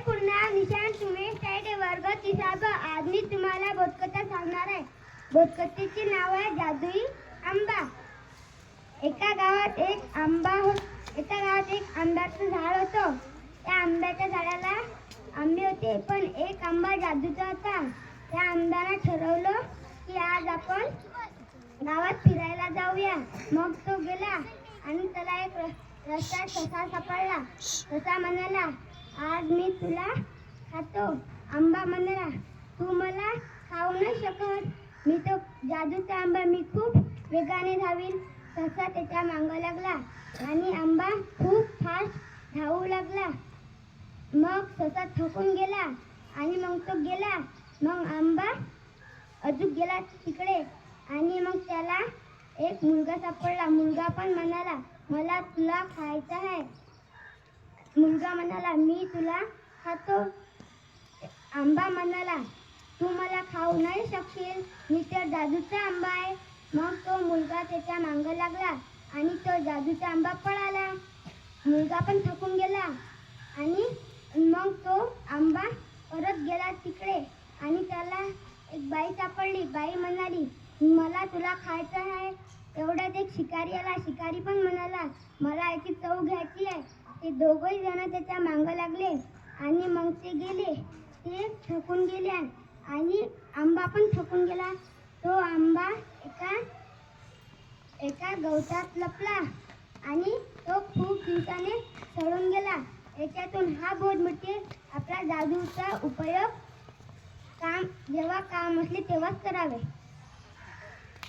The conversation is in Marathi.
पूर्ण नाव निशांत सुमेश तायडे, वर्ग 30. आज मी तुम्हाला बोधकथा सांगणार आहे. बोधकथेचे नाव आहे जादुई आंबा. एका गावात एक आंब्याचं झाड होतं. त्या आंब्याच्या झाडाला आंबे होते, पण एक आंबा जादूचा होता. त्या आंब्याने ठरवलं की आज आपण गावात फिरायला जाऊया. मग तो गेला आणि त्याला एक रस्त्यात ससा सापडला. ससा म्हणाला, आज मी तुला खातो. आंबा म्हणाला, तू मला खाऊ नाही शकत, मी तो जादूचा आंबा, मी खूप वेगाने धावीन. ससा त्याच्या मागं लागला आणि आंबा खूप फास्ट धावू लागला. मग ससा थकून गेला आणि मग तो गेला. मग आंबा अजून गेला तिकडे आणि मग त्याला एक मुलगा सापडला. मुलगा पण म्हणाला, मला तुला खायचं आहे. मुलगा म्हणाला, मी तुला खातो. आंबा म्हणाला, तू मला खाऊ नाही शकशील, मी तर जादूचा आंबा आहे. मग तो मुलगा त्याच्या मागं लागला आणि तो जादूचा आंबा पळाला. मुलगा पण थकून गेला आणि मग तो आंबा परत गेला तिकडे आणि त्याला एक बाई सापडली. बाई म्हणाली, मला तुला खायचं आहे. एवढ्यात एक शिकारी आला. शिकारी पण म्हणाला, मला याची चव घ्यायची आहे. ते दोघंही जण त्याच्या मागं लागले आणि मग ते गेले. ते थकून गेले आणि आंबा पण थकून गेला. तो आंबा एका गवतात लपला आणि तो खूप दिवसाने सडून गेला. याच्यातून हा बोध मिळते, आपला जादूचा उपयोग जेव्हा काम असले तेव्हाच करावे.